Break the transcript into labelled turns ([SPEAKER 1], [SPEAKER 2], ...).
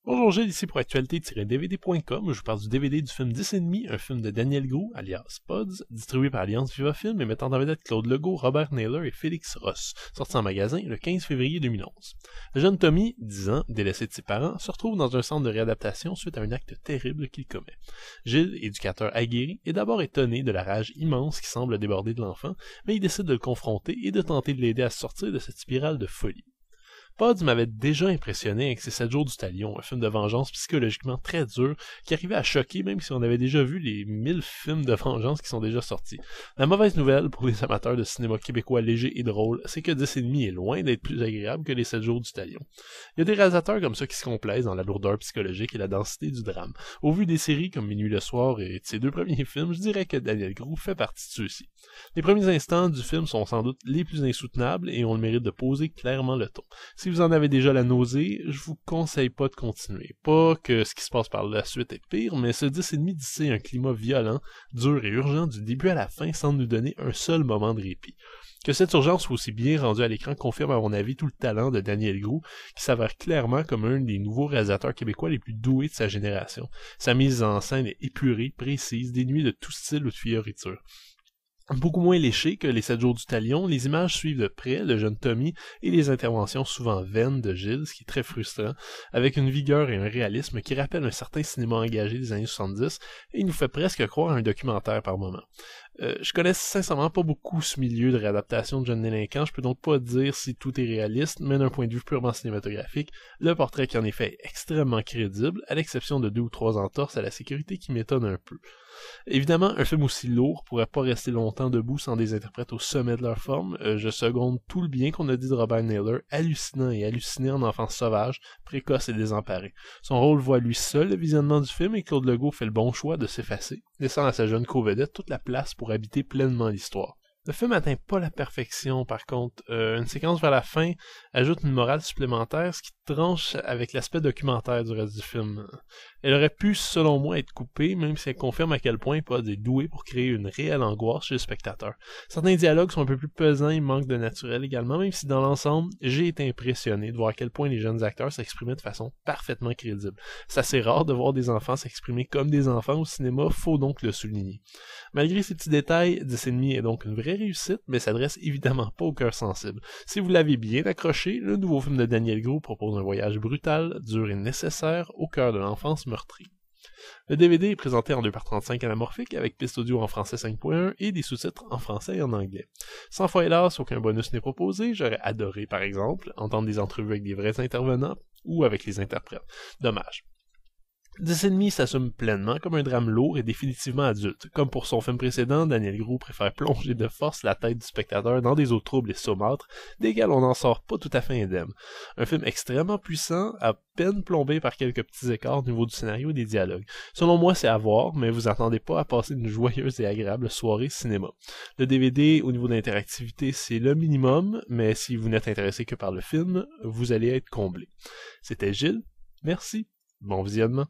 [SPEAKER 1] Bonjour Gilles, ici pour actualité-dvd.com. Je vous parle du DVD du film 10,5, un film de Daniel Gros, alias Pods, distribué par Alliance Viva Film et mettant en vedette Claude Legault, Robert Naylor et Félix Ross, sorti en magasin le 15 février 2011. Le jeune Tommy, 10 ans, délaissé de ses parents, se retrouve dans un centre de réadaptation suite à un acte terrible qu'il commet. Gilles, éducateur aguerri, est d'abord étonné de la rage immense qui semble déborder de l'enfant, mais il décide de le confronter et de tenter de l'aider à sortir de cette spirale de folie. Pods m'avait déjà impressionné avec ses 7 jours du talion, un film de vengeance psychologiquement très dur qui arrivait à choquer même si on avait déjà vu les 1000 films de vengeance qui sont déjà sortis. La mauvaise nouvelle pour les amateurs de cinéma québécois léger et drôle, c'est que 10,5 est loin d'être plus agréable que les 7 jours du talion. Il y a des réalisateurs comme ça qui se complaisent dans la lourdeur psychologique et la densité du drame. Au vu des séries comme Minuit le soir et de ses 2 premiers films, je dirais que Daniel Gros fait partie de ceux-ci. Les premiers instants du film sont sans doute les plus insoutenables et ont le mérite de poser clairement le ton. Si vous en avez déjà la nausée, je vous conseille pas de continuer. Pas que ce qui se passe par la suite est pire, mais ce 10,5 dissait un climat violent, dur et urgent du début à la fin sans nous donner un seul moment de répit. Que cette urgence soit aussi bien rendue à l'écran confirme à mon avis tout le talent de Daniel Gros, qui s'avère clairement comme un des nouveaux réalisateurs québécois les plus doués de sa génération. Sa mise en scène est épurée, précise, dénuée de tout style ou de fioriture. Beaucoup moins léché que les 7 jours du talion, les images suivent de près le jeune Tommy et les interventions souvent vaines de Gilles, ce qui est très frustrant, avec une vigueur et un réalisme qui rappellent un certain cinéma engagé des années 70 et il nous fait presque croire à un documentaire par moment. Je connais sincèrement pas beaucoup ce milieu de réadaptation de jeunes délinquants, je peux donc pas dire si tout est réaliste, mais d'un point de vue purement cinématographique, le portrait qui en est fait est extrêmement crédible, à l'exception de 2 ou 3 entorses à la sécurité qui m'étonnent un peu. Évidemment, un film aussi lourd pourrait pas rester longtemps debout sans des interprètes au sommet de leur forme. Je seconde tout le bien qu'on a dit de Robert Naylor, hallucinant et halluciné en enfant sauvage, précoce et désemparé. Son rôle voit lui seul le visionnement du film et Claude Legault fait le bon choix de s'effacer, laissant à sa jeune co-vedette toute la place pour habiter pleinement l'histoire. Le film n'atteint pas la perfection, par contre. Une séquence vers la fin ajoute une morale supplémentaire, ce qui tranche avec l'aspect documentaire du reste du film. Elle aurait pu, selon moi, être coupée, même si elle confirme à quel point Pod est doué pour créer une réelle angoisse chez le spectateur. Certains dialogues sont un peu plus pesants et manquent de naturel également, même si dans l'ensemble, j'ai été impressionné de voir à quel point les jeunes acteurs s'exprimaient de façon parfaitement crédible. C'est assez rare de voir des enfants s'exprimer comme des enfants au cinéma, faut donc le souligner. Malgré ces petits détails, 10,5 est donc une vraie réussite, mais s'adresse évidemment pas au cœur sensible. Si vous l'avez bien accroché, le nouveau film de Daniel Gros propose un voyage brutal, dur et nécessaire au cœur de l'enfance meurtrie. Le DVD est présenté en 2h35 anamorphique avec piste audio en français 5.1 et des sous-titres en français et en anglais. Sans foi hélas, aucun bonus n'est proposé, j'aurais adoré par exemple entendre des entrevues avec des vrais intervenants ou avec les interprètes. Dommage. 10,5 s'assume pleinement comme un drame lourd et définitivement adulte. Comme pour son film précédent, Daniel Gros préfère plonger de force la tête du spectateur dans des eaux troubles et saumâtres, desquelles on n'en sort pas tout à fait indemne. Un film extrêmement puissant, à peine plombé par quelques petits écarts au niveau du scénario et des dialogues. Selon moi, c'est à voir, mais vous attendez pas à passer une joyeuse et agréable soirée cinéma. Le DVD, au niveau de l'interactivité, c'est le minimum, mais si vous n'êtes intéressé que par le film, vous allez être comblé. C'était Gilles, merci, bon visionnement.